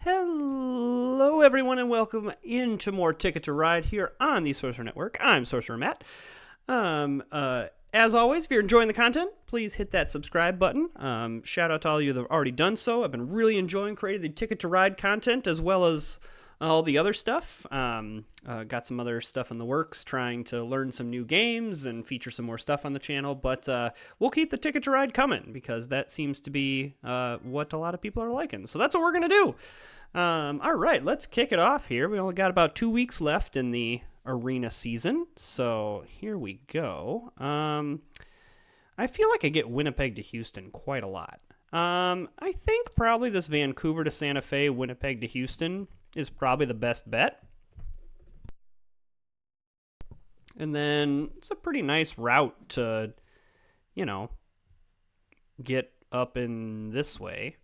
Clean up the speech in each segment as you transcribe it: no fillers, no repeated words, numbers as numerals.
Hello, everyone, and welcome into more Ticket to Ride here on the Sorcerer Network. I'm Sorcerer Matt. As always, if you're enjoying the content, please hit that subscribe button. Shout out to all of you that have already done so. I've been really enjoying creating the Ticket to Ride content as well as all the other stuff. Got some other stuff in the works, trying to learn some new games and feature some more stuff on the channel. But we'll keep the Ticket to Ride coming because that seems to be what a lot of people are liking. So that's what we're going to do. All right, let's kick it off here. We only got about 2 weeks left in the arena season, so here we go. I feel like I get Winnipeg to Houston quite a lot. I think probably this Vancouver to Santa Fe, Winnipeg to Houston is probably the best bet. And then it's a pretty nice route to, get up in this way.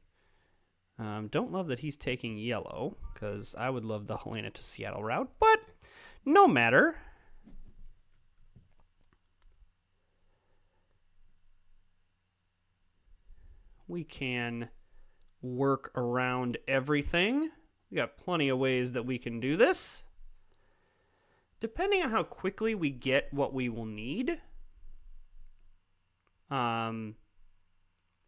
Don't love that he's taking yellow, because I would love the Helena to Seattle route, but no matter. We can work around everything. We got plenty of ways that we can do this. Depending on how quickly we get what we will need,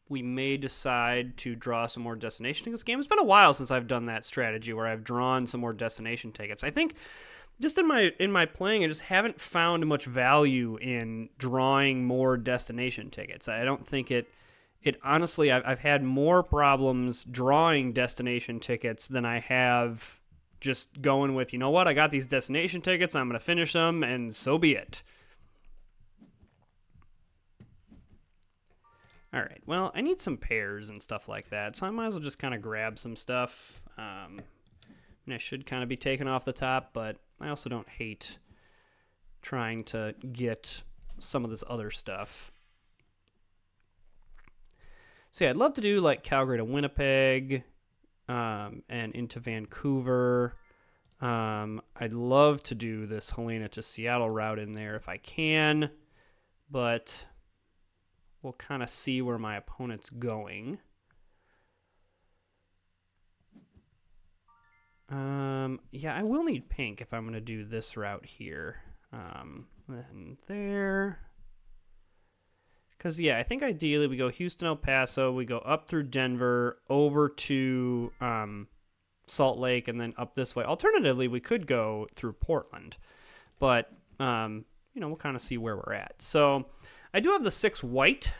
we may decide to draw some more destination tickets. Game. It's been a while since I've done that strategy where I've drawn some more destination tickets. I think just in my playing, I just haven't found much value in drawing more destination tickets. I don't think it honestly, I've had more problems drawing destination tickets than I have just going with, you know what, I got these destination tickets, I'm going to finish them, and so be it. All right, well, I need some pairs and stuff like that, so I might as well just kind of grab some stuff. And I should kind of be taken off the top, but I also don't hate trying to get some of this other stuff. So yeah, I'd love to do like Calgary to Winnipeg and into Vancouver. I'd love to do this Helena to Seattle route in there if I can, but we'll kind of see where my opponent's going. Yeah, I will need pink if I'm going to do this route here. And there. Because, yeah, I think ideally we go Houston, El Paso, we go up through Denver, over to Salt Lake, and then up this way. Alternatively, we could go through Portland. But, we'll kind of see where we're at. So I do have the 6 white,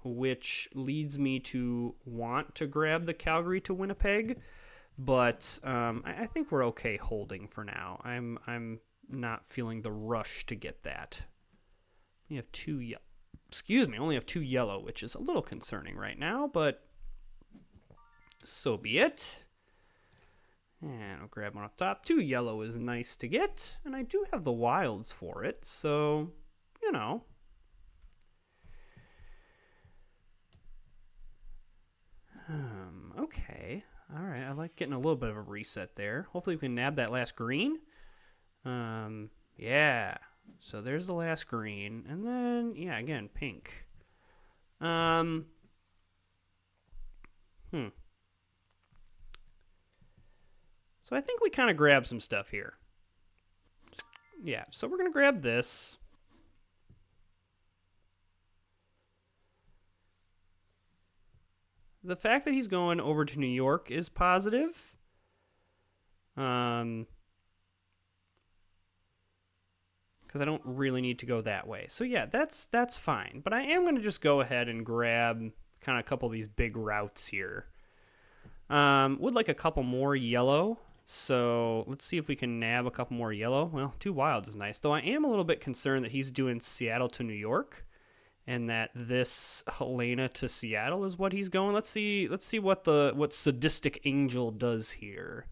which leads me to want to grab the Calgary to Winnipeg. But I think we're okay holding for now. I'm not feeling the rush to get that. We have only have 2 yellow, which is a little concerning right now, but so be it. And I'll grab one off top. 2 yellow is nice to get, and I do have the wilds for it, so, okay. All right, I like getting a little bit of a reset there. Hopefully we can nab that last green. Yeah. So there's the last green, and then, yeah, again, pink. So I think we kind of grab some stuff here. Yeah, so we're going to grab this. The fact that he's going over to New York is positive. Because I don't really need to go that way. So yeah, that's fine. But I am going to just go ahead and grab kind of a couple of these big routes here. Would like a couple more yellow. So let's see if we can nab a couple more yellow. Well, 2 wilds is nice. Though I am a little bit concerned that he's doing Seattle to New York. And that this Helena to Seattle is what he's going. Let's see what Sadistic Angel does here.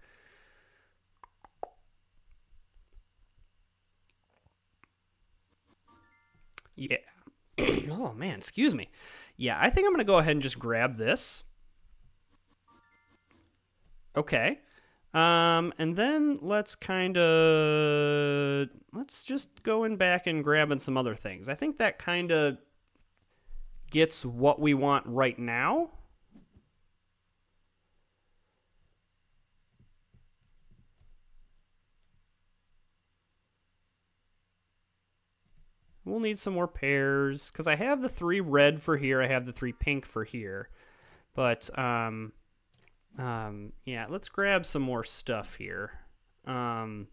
Yeah. Oh, man, excuse me. Yeah, I think I'm going to go ahead and just grab this. Okay. And then let's just go in back and grab in some other things. I think that kind of gets what we want right now. We'll need some more pairs, because I have the 3 red for here. I have the 3 pink for here. But, yeah, let's grab some more stuff here. I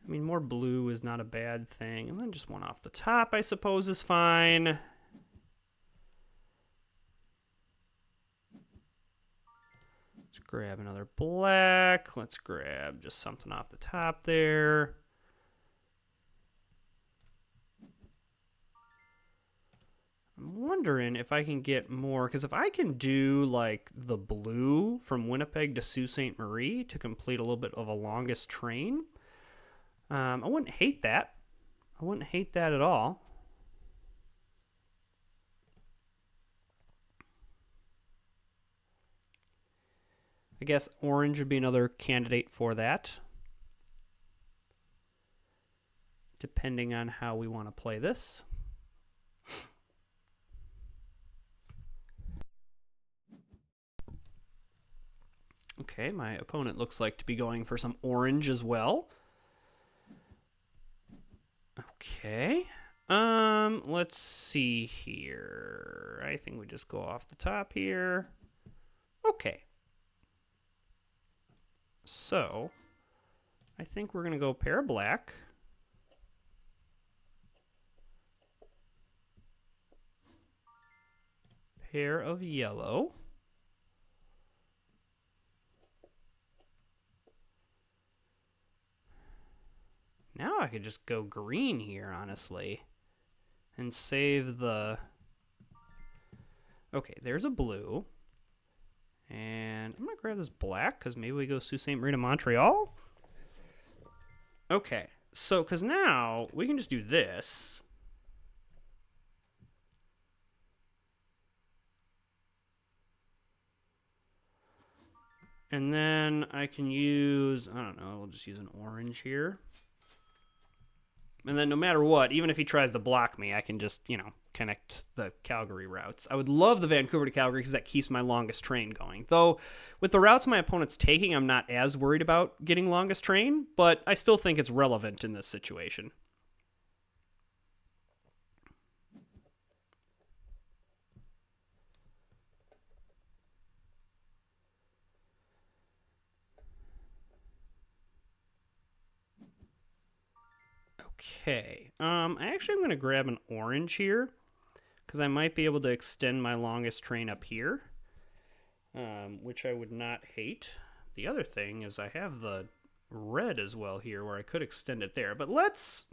mean, more blue is not a bad thing. And then just one off the top, I suppose, is fine. Let's grab another black. Let's grab just something off the top there. I'm wondering if I can get more, because if I can do like the blue from Winnipeg to Sault Ste. Marie to complete a little bit of a longest train, I wouldn't hate that. I wouldn't hate that at all. I guess orange would be another candidate for that, depending on how we want to play this. Okay, my opponent looks like to be going for some orange as well. Okay. Let's see here. I think we just go off the top here. Okay. So, I think we're going to go pair of black. Pair of yellow. Now I could just go green here, honestly, and save the... Okay, there's a blue. And I'm going to grab this black, because maybe we go Sault Ste. Marie to Montreal. Okay, so, because now we can just do this. And then I can use, I don't know, we'll just use an orange here. And then no matter what, even if he tries to block me, I can just, you know, connect the Calgary routes. I would love the Vancouver to Calgary because that keeps my longest train going. Though, with the routes my opponent's taking, I'm not as worried about getting longest train, but I still think it's relevant in this situation. Okay, actually I'm going to grab an orange here, because I might be able to extend my longest train up here, which I would not hate. The other thing is I have the red as well here, where I could extend it there. But let's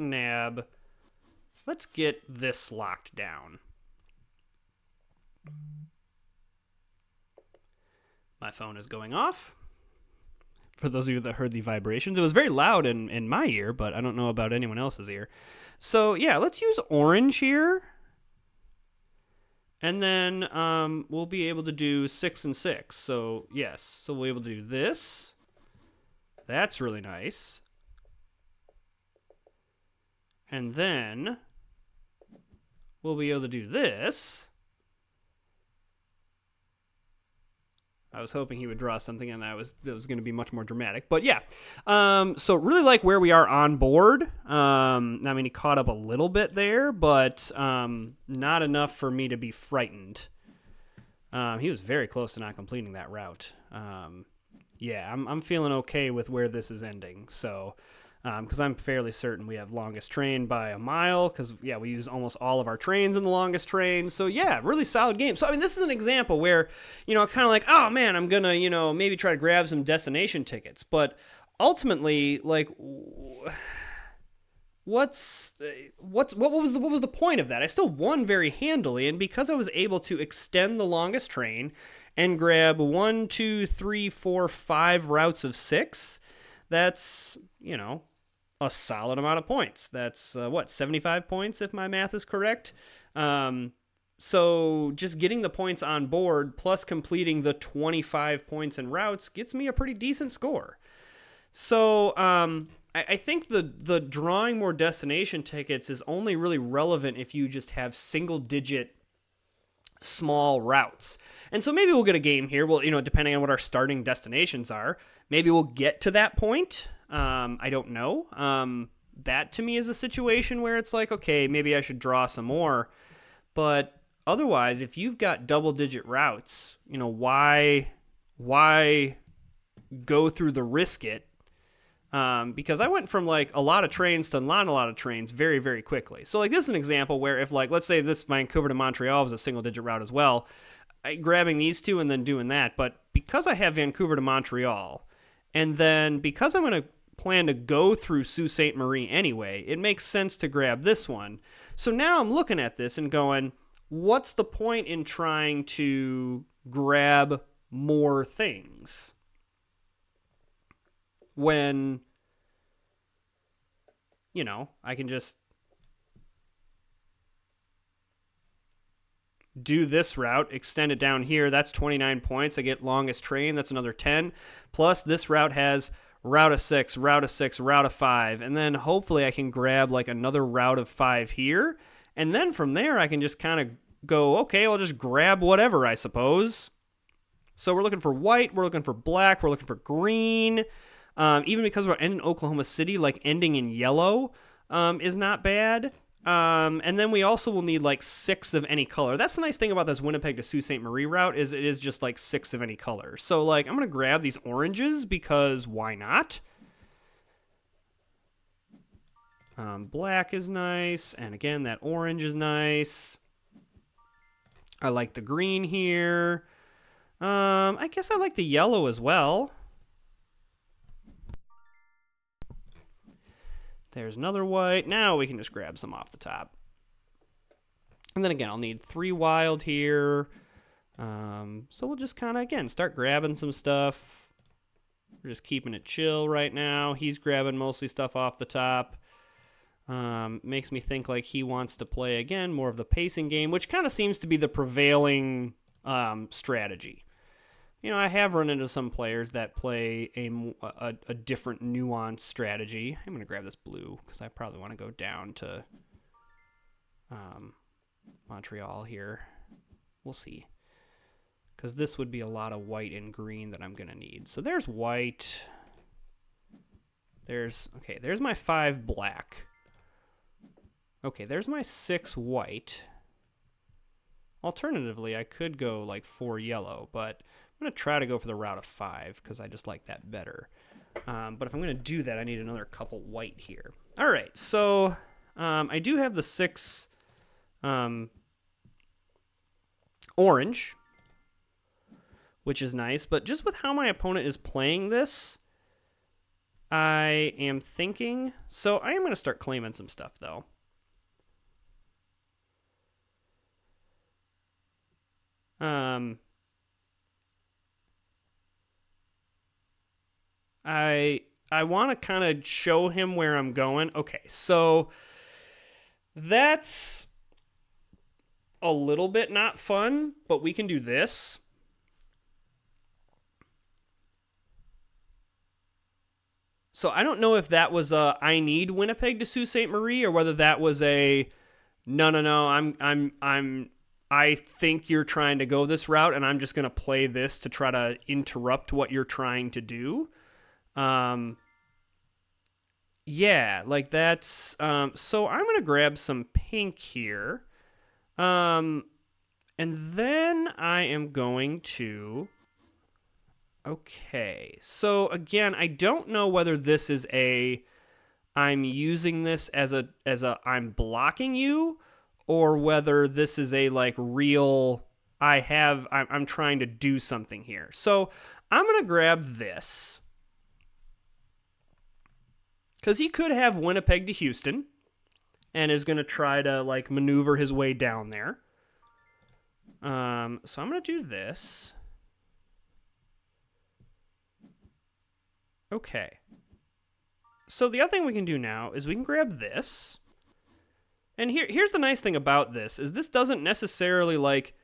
get this locked down. My phone is going off. For those of you that heard the vibrations, it was very loud in my ear, but I don't know about anyone else's ear. So yeah, let's use orange here. And then we'll be able to do 6 and 6. So yes, so we'll be able to do this. That's really nice. And then we'll be able to do this. I was hoping he would draw something, and that was going to be much more dramatic. But yeah, so really like where we are on board. I mean, he caught up a little bit there, but not enough for me to be frightened. He was very close to not completing that route. Yeah, I'm feeling okay with where this is ending. So, because I'm fairly certain we have longest train by a mile, because, yeah, we use almost all of our trains in the longest train. So, yeah, really solid game. So, I mean, this is an example where, you know, kind of like, oh, man, I'm going to, you know, maybe try to grab some destination tickets. But ultimately, like, what was the point of that? I still won very handily, and because I was able to extend the longest train and grab 1, 2, 3, 4, 5 routes of 6, that's, you know, a solid amount of points. That's, 75 points if my math is correct? So just getting the points on board plus completing the 25 points in routes gets me a pretty decent score. So I think the drawing more destination tickets is only really relevant if you just have single-digit small routes. And so maybe we'll get a game here. Well, you know, depending on what our starting destinations are, maybe we'll get to that point. I don't know. that to me is a situation where it's like, okay, maybe I should draw some more. But otherwise, if you've got double-digit routes, why go through the risk it? Because I went from like a lot of trains to not a lot of trains very, very quickly. So like this is an example where if like, let's say this Vancouver to Montreal was a single-digit route as well, grabbing these two and then doing that. But because I have Vancouver to Montreal, and then because I'm going to plan to go through Sault Ste. Marie anyway, it makes sense to grab this one. So now I'm looking at this and going, what's the point in trying to grab more things when, I can just do this route, extend it down here. That's 29 points. I get longest train. That's another 10. Plus, this route has route of 6, route of 6, route of 5. And then hopefully I can grab like another route of 5 here. And then from there, I can just kind of go, okay, I'll just grab whatever, I suppose. So we're looking for white. We're looking for black. We're looking for green. Even because we're ending Oklahoma City, like ending in yellow is not bad. And then we also will need like 6 of any color. That's the nice thing about this Winnipeg to Sault Ste. Marie route is it is just like 6 of any color. So like I'm going to grab these oranges because why not? Black is nice. And again, that orange is nice. I like the green here. I guess I like the yellow as well. There's another white. Now we can just grab some off the top. And then again, I'll need 3 wild here. So we'll just kind of, again, start grabbing some stuff. We're just keeping it chill right now. He's grabbing mostly stuff off the top. Makes me think like he wants to play, again, more of the pacing game, which kind of seems to be the prevailing strategy. I have run into some players that play a different nuanced strategy. I'm going to grab this blue because I probably want to go down to Montreal here. We'll see. Because this would be a lot of white and green that I'm going to need. So there's white. There's my 5 black. Okay, there's my 6 white. Alternatively, I could go like 4 yellow, but I'm going to try to go for the route of 5 because I just like that better. But if I'm going to do that, I need another couple white here. All right, so I do have the 6 orange, which is nice. But just with how my opponent is playing this, I am thinking... So I am going to start claiming some stuff, though. I want to kind of show him where I'm going. Okay, so that's a little bit not fun, but we can do this. So I don't know if that was a I need Winnipeg to Sault Ste. Marie or whether that was a no, I think you're trying to go this route and I'm just going to play this to try to interrupt what you're trying to do. Yeah, like that's, so I'm going to grab some pink here. And then I am going to, okay. So again, I don't know whether this is I'm using this as a I'm blocking you, or whether this is a like real, I'm trying to do something here. So I'm going to grab this. Because he could have Winnipeg to Houston and is going to try to like maneuver his way down there. So I'm going to do this. Okay. So the other thing we can do now is we can grab this. And here's the nice thing about this is this doesn't necessarily like,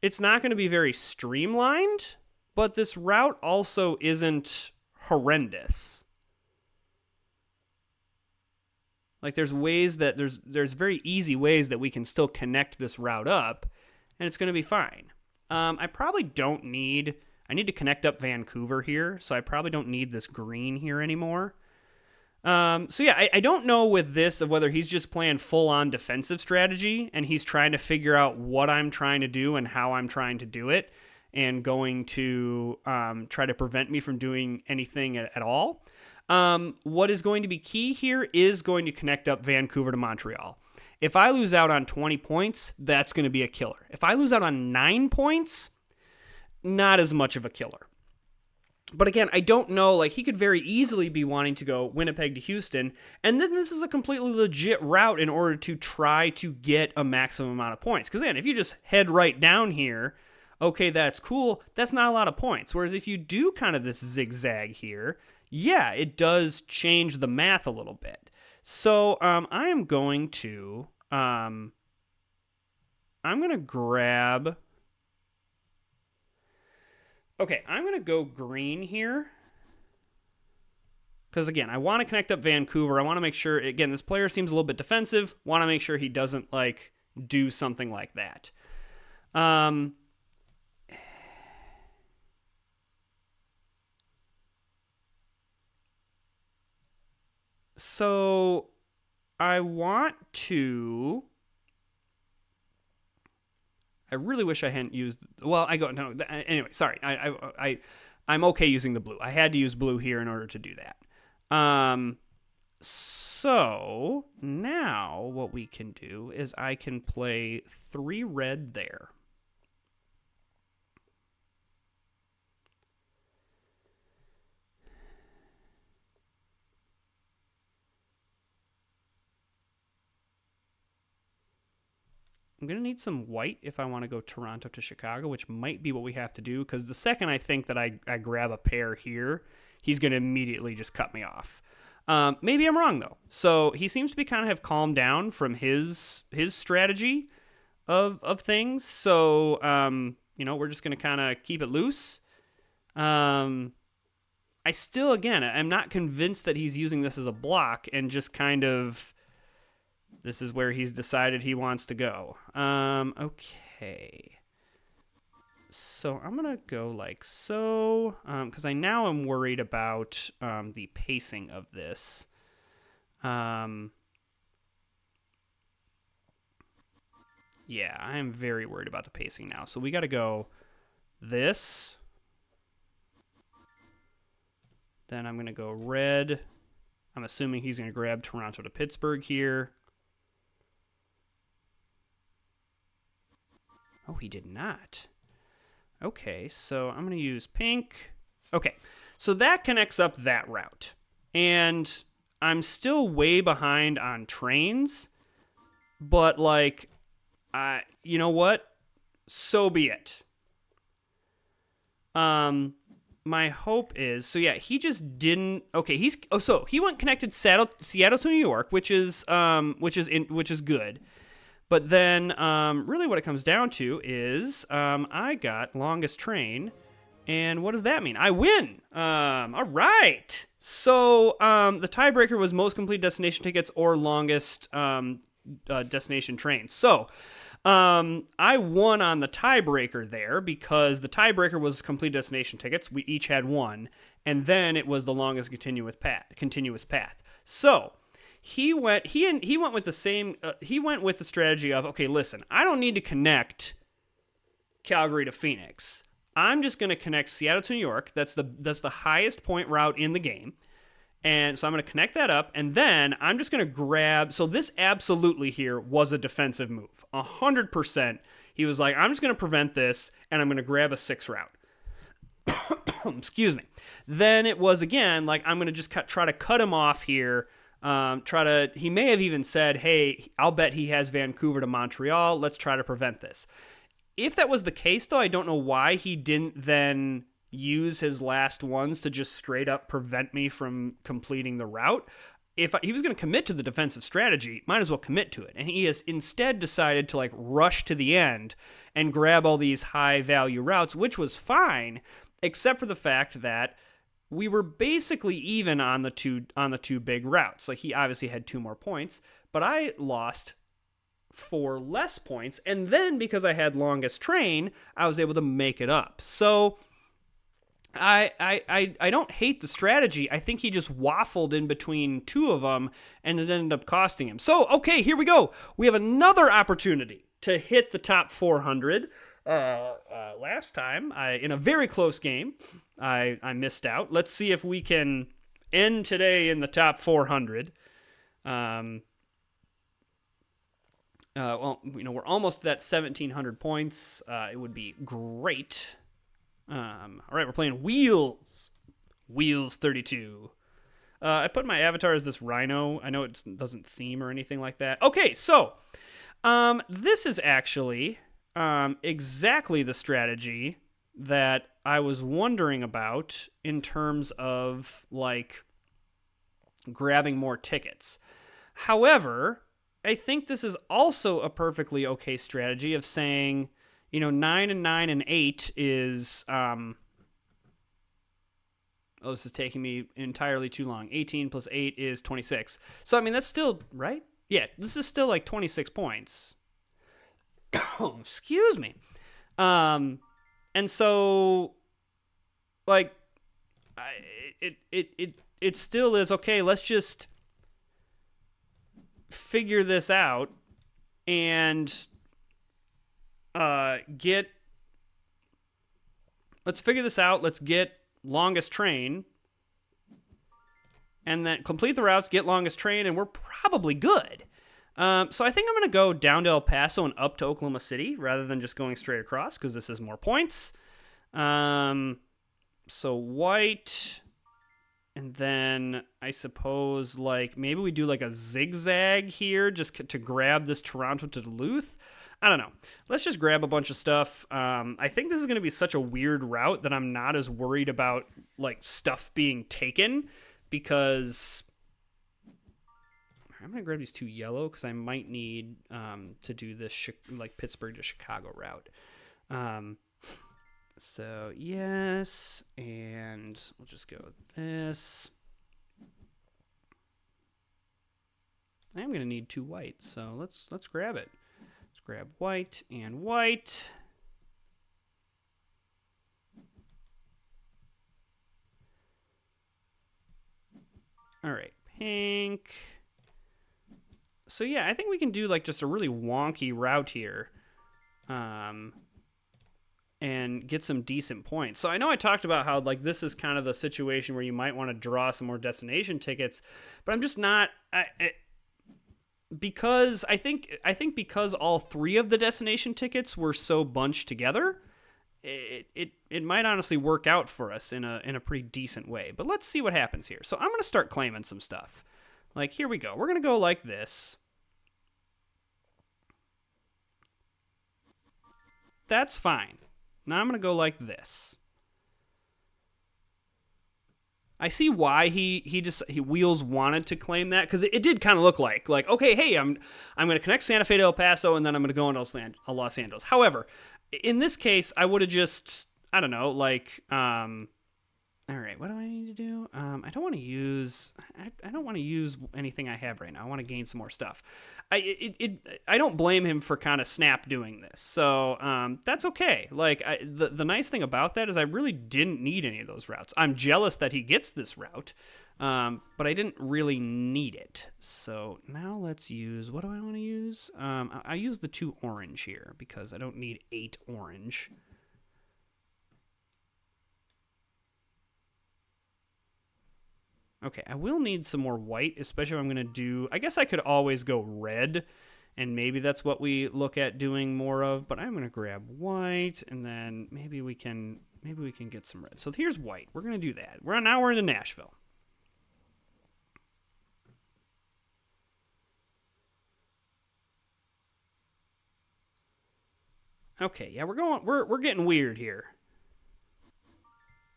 it's not going to be very streamlined, but this route also isn't horrendous. Like there's ways that there's very easy ways that we can still connect this route up, and it's going to be fine. I probably don't need, I need to connect up Vancouver here, so I probably don't need this green here anymore. So yeah, I don't know with this of whether he's just playing full-on defensive strategy and he's trying to figure out what I'm trying to do and how I'm trying to do it, and going to try to prevent me from doing anything at all. What is going to be key here is going to connect up Vancouver to Montreal. If I lose out on 20 points, that's going to be a killer. If I lose out on 9 points, not as much of a killer. But again, I don't know, like, he could very easily be wanting to go Winnipeg to Houston, and then this is a completely legit route in order to try to get a maximum amount of points. Because again, if you just head right down here, okay, that's cool, that's not a lot of points. Whereas if you do kind of this zigzag here, yeah, it does change the math a little bit. So I am going to grab... Okay, I'm going to go green here. Because, again, I want to connect up Vancouver. I want to make sure, again, this player seems a little bit defensive. Want to make sure he doesn't, like, do something like that. So, I want to... I really wish I hadn't used... Well, I go... No, anyway, sorry. I'm okay using the blue. I had to use blue here in order to do that. So, now what we can do is I can play 3 red there. I'm going to need some white if I want to go Toronto to Chicago, which might be what we have to do, because the second I think that I grab a pair here, he's going to immediately just cut me off. Maybe I'm wrong, though. So he seems to be kind of have calmed down from his strategy of things. So, we're just going to kind of keep it loose. I still, again, I'm not convinced that he's using this as a block and just kind of... This is where he's decided he wants to go. Okay. So I'm going to go like so, because I now am worried about the pacing of this. Yeah, I am very worried about the pacing now. So we got to go this. Then I'm going to go red. I'm assuming he's going to grab Toronto to Pittsburgh here. Oh, he did not. Okay, so I'm going to use pink. Okay, so that connects up that route. And I'm still way behind on trains. But, like, you know what? So be it. My hope is... So, yeah, he just didn't... Okay, so he went connected Seattle to New York, which is good. But then, really what it comes down to is I got longest train, and what does that mean? I win! All right! So, the tiebreaker was most complete destination tickets or longest destination train. So, I won on the tiebreaker there because the tiebreaker was complete destination tickets. We each had one, and then it was the longest continuous path. So... He went with the same. He went with the strategy of, okay, listen, I don't need to connect Calgary to Phoenix. I'm just going to connect Seattle to New York. That's the highest point route in the game, and so I'm going to connect that up, and then I'm just going to grab. So this absolutely here was a defensive move, 100%. He was like, I'm just going to prevent this, and I'm going to grab a 6 route. Excuse me. Then it was again like I'm going to just try to cut him off here. He may have even said, hey, I'll bet he has Vancouver to Montreal. Let's try to prevent this. If that was the case, though, I don't know why he didn't then use his last ones to just straight up prevent me from completing the route. If he was going to commit to the defensive strategy, might as well commit to it. And he has instead decided to like rush to the end and grab all these high value routes, which was fine, except for the fact that we were basically even on the two big routes. Like he obviously had 2 more points, but I lost 4 less points. And then because I had longest train, I was able to make it up. So I don't hate the strategy. I think he just waffled in between two of them, and it ended up costing him. So, okay, here we go. We have another opportunity to hit the top 400. Last time, in a very close game, I missed out. Let's see if we can end today in the top 400. Well, we're almost at that 1,700 points. It would be great. All right, we're playing Wheels. Wheels 32. I put my avatar as this rhino. I know it doesn't theme or anything like that. Okay, so this is actually exactly the strategy that I was wondering about in terms of, like, grabbing more tickets. However, I think this is also a perfectly okay strategy of saying, 9 and 9 and 8 is, this is taking me entirely too long. 18 plus 8 is 26. So, I mean, that's still, right? Yeah, this is still like 26 points. Excuse me. And so, like, it still is, okay, let's just figure this out and let's figure this out. Let's get longest train, and then complete the routes, get longest train, and we're probably good. So I think I'm going to go down to El Paso and up to Oklahoma City rather than just going straight across, because this is more points. So white, and then I suppose, like, maybe we do like a zigzag here just to grab this Toronto to Duluth. I don't know. Let's just grab a bunch of stuff. I think this is going to be such a weird route that I'm not as worried about, like, stuff being taken, because I'm going to grab these two yellow because I might need to do this, like, Pittsburgh to Chicago route. So, yes, and we'll just go with this. I'm going to need two whites, so let's grab it. Let's grab white and white. All right, pink. So yeah, I think we can do like just a really wonky route here. And get some decent points. So I know I talked about how, like, this is kind of the situation where you might want to draw some more destination tickets, but I'm just not, because I think because all three of the destination tickets were so bunched together, it might honestly work out for us in a pretty decent way. But let's see what happens here. So I'm going to start claiming some stuff. Like, here we go. We're going to go like this. That's fine. Now I'm going to go like this. I see why he Wheels wanted to claim that, because it did kind of look like, okay, hey, I'm going to connect Santa Fe to El Paso, and then I'm going to go into Los Angeles. However, in this case, I would have just, I don't know, like, all right, what do I need to do? I don't want to use anything I have right now. I want to gain some more stuff. I don't blame him for kind of snap doing this. So that's okay. Like, the nice thing about that is I really didn't need any of those routes. I'm jealous that he gets this route, but I didn't really need it. So now let's use, what do I want to use? I use the 2 orange here because I don't need 8 orange. Okay, I will need some more white, especially if I'm going to do... I guess I could always go red, and maybe that's what we look at doing more of, but I'm going to grab white, and then maybe we can get some red. So here's white. We're going to do that. Now we're into Nashville. Okay, yeah, we're getting weird here.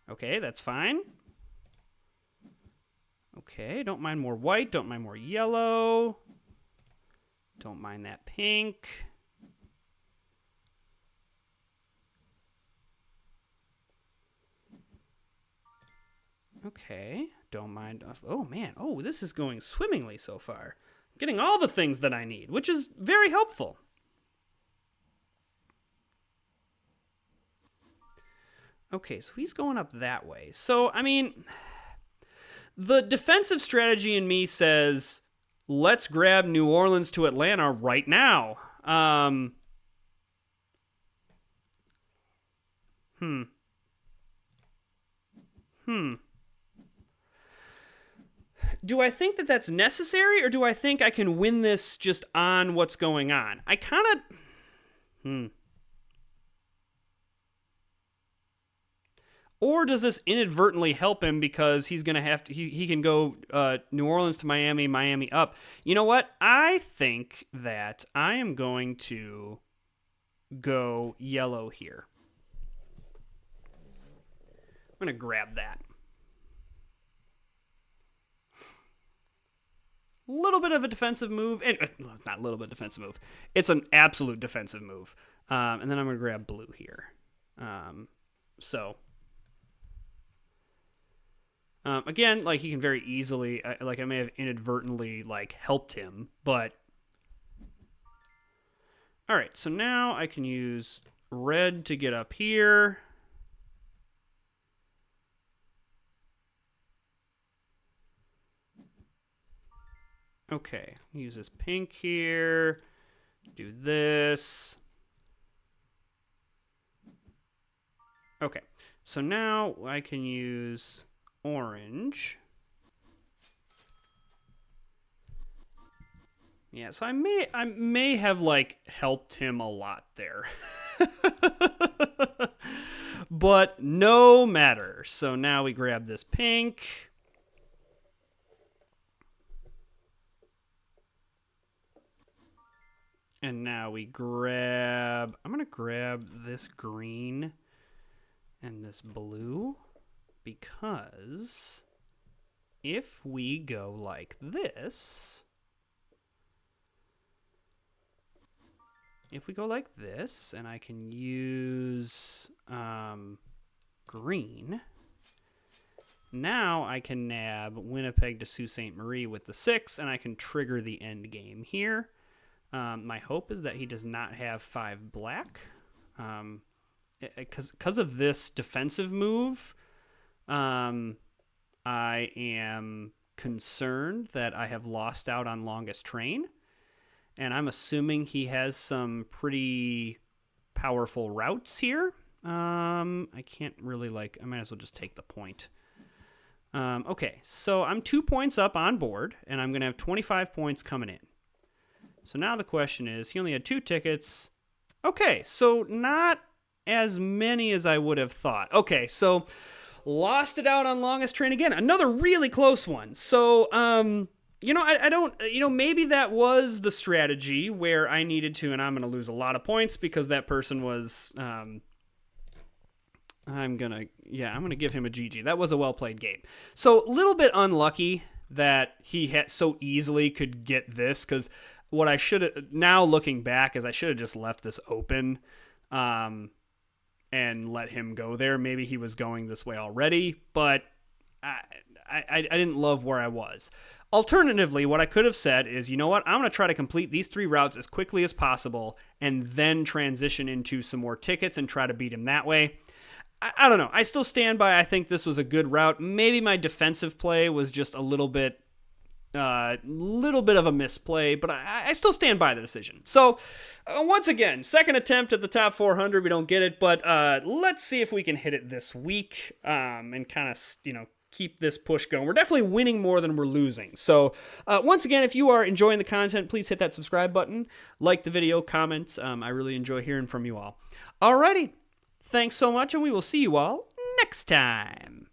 Okay, that's fine. Okay, don't mind more white, don't mind more yellow. Don't mind that pink. Okay, don't mind. Oh, man. Oh, this is going swimmingly so far. I'm getting all the things that I need, which is very helpful. Okay, so he's going up that way. So, I mean, the defensive strategy in me says, let's grab New Orleans to Atlanta right now. Do I think that that's necessary, or do I think I can win this just on what's going on? I kind of... Or does this inadvertently help him because he's going to have to... He can go New Orleans to Miami, Miami up. You know what? I think that I am going to go yellow here. I'm going to grab that. Little bit of a defensive move, and not a little bit of defensive move. It's an absolute defensive move. And then I'm going to grab blue here. Again, like, he can very easily, like, I may have inadvertently, like, helped him, but... All right, so now I can use red to get up here. Okay, use this pink here, do this. Okay, so now I can use orange. Yeah, so I may have, like, helped him a lot there. But no matter. So now we grab this pink. And now we grab... I'm going to grab this green and this blue. Because if we go like this... If we go like this, and I can use green, now I can nab Winnipeg to Sault Ste. Marie with the 6, and I can trigger the end game here. My hope is that he does not have 5 black. Because of this defensive move, I am concerned that I have lost out on longest train. And I'm assuming he has some pretty powerful routes here. I can't really, like... I might as well just take the point. Okay, so I'm 2 points up on board, and I'm going to have 25 points coming in. So now the question is, he only had 2 tickets. Okay, so not as many as I would have thought. Okay, so lost it out on longest train again. Another really close one. So, you know, I don't, you know, maybe that was the strategy where I needed to, and I'm going to lose a lot of points because that person was, I'm going to give him a GG. That was a well-played game. So, a little bit unlucky that he so easily could get this, because what I should have, now looking back, is I should have just left this open, and let him go there. Maybe he was going this way already, but I didn't love where I was. Alternatively, what I could have said is, you know what, I'm going to try to complete these 3 routes as quickly as possible and then transition into some more tickets and try to beat him that way. I don't know. I still stand by, I think this was a good route. Maybe my defensive play was just a little bit of a misplay, but I still stand by the decision. So, once again, second attempt at the top 400. We don't get it, but let's see if we can hit it this week and kind of, you know, keep this push going. We're definitely winning more than we're losing. So, once again, if you are enjoying the content, please hit that subscribe button, like the video, comment. I really enjoy hearing from you all. Alrighty. Thanks so much, and we will see you all next time.